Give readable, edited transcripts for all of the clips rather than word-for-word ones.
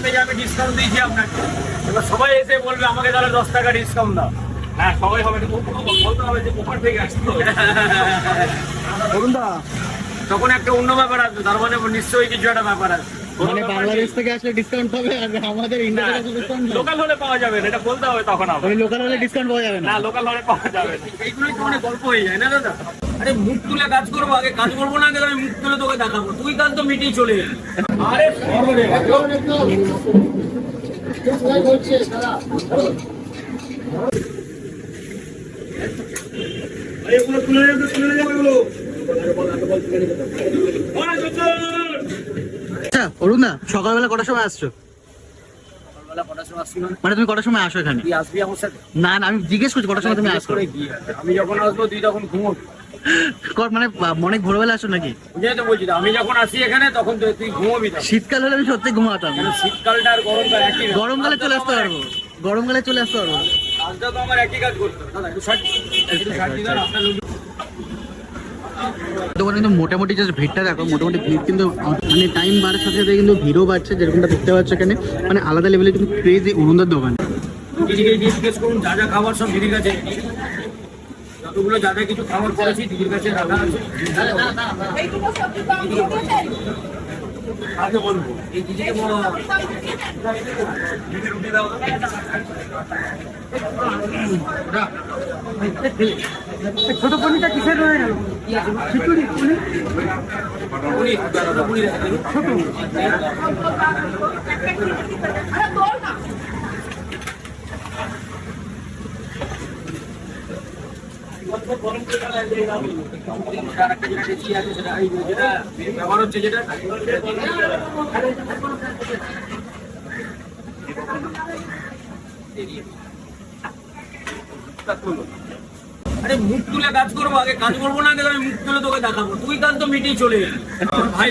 থেকে আমি ডিসকাউন্ট দিয়েছি আপনাকে, এবার সবাই এসে বলবে আমাকে তাহলে 10 টাকা ডিসকাউন্ট দাও। হ্যাঁ সবাই হবে, বলতে হবে যে কোপার থেকে আসতো অরুণ দা, তখন একটা অন্য ব্যাপার আসবে, তার মানে নিশ্চয়ই কিছু একটা ব্যাপার আছে। মানে বাংলাদেশ থেকে আসলে ডিসকাউন্ট পাবে আর আমাদের ইন্ডিয়া থেকে ডিসকাউন্ট লোকাল হলে পাওয়া যাবে না, এটা বলতে হবে তখন আবার। লোকাল হলে ডিসকাউন্ট পাওয়া যাবে না। না লোকাল হলে পাওয়া যাবে না, এইগুলোই তো অনেক গল্প হয়ে যায় না দাদা। আরে মুখ তুলে কাজ করবো, আগে কাজ করবো না, আগে আমি মুখ তুলে তোকে দেখাবো, তুই কাজ তো মিটিয়ে চলে এলি। আরে আচ্ছা অরুণ দা, সকালবেলা কটার সময় আসছো? মানে তুমি কটার সময় আসো এখানে? আসবি আমার সাথে? না না, আমি জিজ্ঞেস করছি কটার সময় তুমি আসো। আমি যখন আসবো তুই তখন ঘুমোবি। মানে অনেক ভোরবেলা আসো নাকি? বুঝে তো বলছি, আমি যখন আসি এখানে তখন তুই ঘুমোবি। শীতকাল হলে আমি সত্যি ঘুমাতাম, শীতকালটা আর গরমটা একই। গরমকালে চলে আসতে পারবো, গরমকালে চলে আসতে পারবো। কাজটা তো আমার একই কাজ করতে দাদা, একটু ষাট দিন আপনার দোকানে কিন্তু মোটামুটি জাস্ট ভিড়টা দেখো, মোটামুটি ভিড় কিন্তু মানে টাইম বাড়ার সাথে সাথে কিন্তু ভিড়ও বাড়ছে, যেরকমটা দেখতে পাচ্ছ এখানে মানে আলাদা লেভেলে কিন্তু ক্রেজ এই অরুণদার দোকান। দিদিকে জিজ্ঞেস করুন যা যা খাবার সব দিদির কাছে, যতগুলো যা যা কিছু খাবার করেছি দিদির কাছে রাখা আছে। আগে বলবো এই দিদিকে রুটি দাও। ছোট পনিটা কিসের রয়ে গেল? খিচুড়ি পনি ছোট। ব্যবহার হচ্ছে যেটা আরে মুখ তুলে কাজ করবো, আগে কাজ করবো না, আগে আমি মুখ তুলে তোকে দেখাবো, তুই কাজ তো মিটিয়ে চলে এলি ভাই।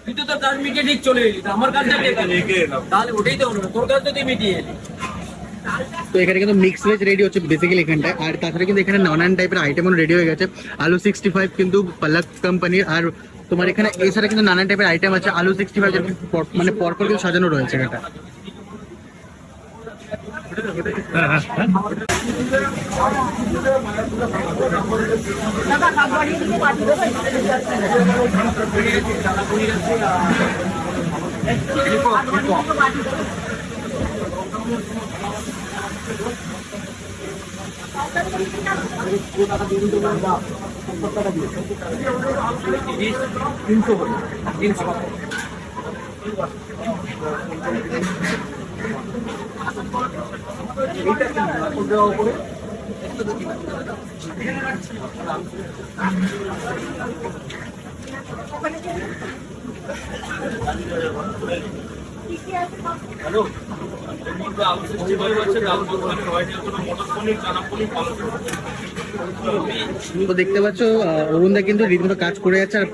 তুই তো তোর কাজ মিটিয়ে ঠিক চলে এলি, আমার কাজটা তাহলে ওটাই তো হলো, তোর কাজ তো তুই মিটিয়ে এলি। তো এখানে কিন্তু মিক্স ভেজ রেডি হচ্ছে বেসিক্যালি এখানটায়, আর তাছাড়া কিন্তু এখানে নানান টাইপের আইটেমও রেডি হয়ে গেছে। আলু 65 কিন্তু পালাক কোম্পানির, আর তোমার এখানে এছাড়া কিন্তু নানান টাইপের আইটেম আছে। আলু 65 মানে পরপর কিন্তু সাজানো রয়েছে এটা। হ্যালো তো দেখতে পাচ্ছ অরুণদা কিন্তু রীতিমতো কাজ করে যাচ্ছে, আর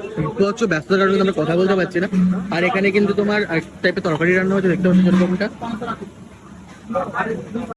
ব্যস্ততার কারণে আমরা কথা বলতে পারছি না। আর এখানে কিন্তু তোমার টাইপের তরকারি রান্না হচ্ছে, দেখতে পাচ্ছ যেরকমটা।